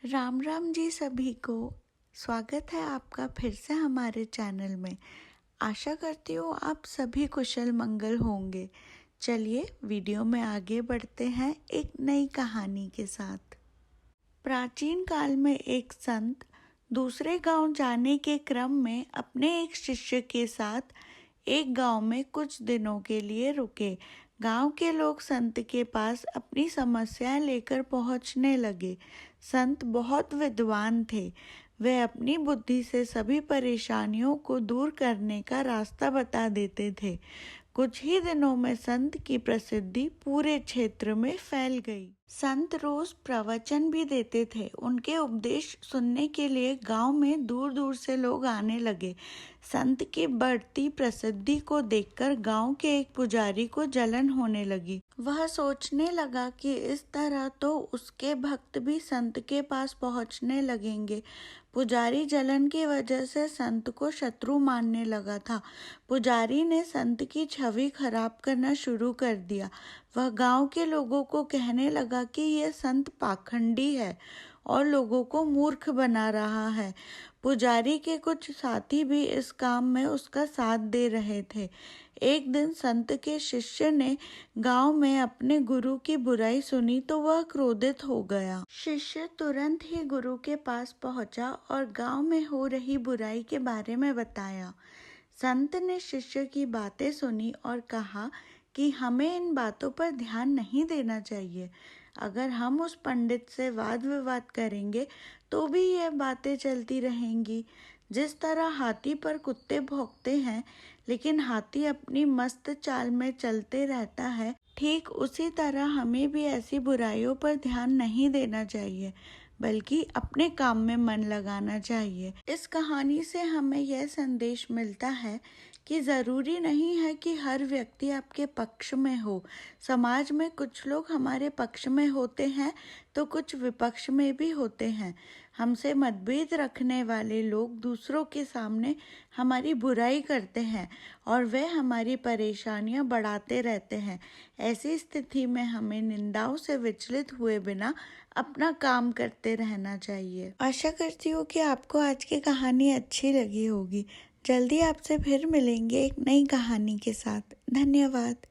राम राम जी सभी को। स्वागत है आपका फिर से हमारे चैनल में। आशा करती हूँ आप सभी कुशल मंगल होंगे। चलिए वीडियो में आगे बढ़ते हैं एक नई कहानी के साथ। प्राचीन काल में एक संत दूसरे गांव जाने के क्रम में अपने एक शिष्य के साथ एक गांव में कुछ दिनों के लिए रुके। गांव के लोग संत के पास अपनी समस्याएं लेकर पहुंचने लगे। संत बहुत विद्वान थे। वे अपनी बुद्धि से सभी परेशानियों को दूर करने का रास्ता बता देते थे। कुछ ही दिनों में संत की प्रसिद्धि पूरे क्षेत्र में फैल गई। संत रोज प्रवचन भी देते थे। उनके उपदेश सुनने के लिए गांव में दूर दूर से लोग आने लगे। संत की बढ़ती प्रसिद्धि को देखकर गांव के एक पुजारी को जलन होने लगी। वह सोचने लगा कि इस तरह तो उसके भक्त भी संत के पास पहुंचने लगेंगे। पुजारी जलन की वजह से संत को शत्रु मानने लगा था। पुजारी ने संत की छवि खराब करना शुरू कर दिया। वह गांव के लोगों को कहने लगा कि यह संत पाखंडी है और लोगों को मूर्ख बना रहा है। पुजारी के कुछ साथी भी इस काम में उसका साथ दे रहे थे। एक दिन संत के शिष्य ने गांव में अपने गुरु की बुराई सुनी तो वह क्रोधित हो गया। शिष्य तुरंत ही गुरु के पास पहुंचा और गांव में हो रही बुराई के बारे में बताया। संत ने शिष्य की बातें सुनी और कहा कि हमें इन बातों पर ध्यान नहीं देना चाहिए। अगर हम उस पंडित से वाद विवाद करेंगे तो भी ये बातें चलती रहेंगी। जिस तरह हाथी पर कुत्ते भौंकते हैं लेकिन हाथी अपनी मस्त चाल में चलते रहता है, ठीक उसी तरह हमें भी ऐसी बुराइयों पर ध्यान नहीं देना चाहिए बल्कि अपने काम में मन लगाना चाहिए। इस कहानी से हमें यह संदेश मिलता है कि ज़रूरी नहीं है कि हर व्यक्ति आपके पक्ष में हो। समाज में कुछ लोग हमारे पक्ष में होते हैं तो कुछ विपक्ष में भी होते हैं। हमसे मतभेद रखने वाले लोग दूसरों के सामने हमारी बुराई करते हैं और वे हमारी परेशानियां बढ़ाते रहते हैं। ऐसी स्थिति में हमें निंदाओं से विचलित हुए बिना अपना काम करते रहना चाहिए। आशा करती हूँ कि आपको आज की कहानी अच्छी लगी होगी। जल्दी आपसे फिर मिलेंगे एक नई कहानी के साथ। धन्यवाद।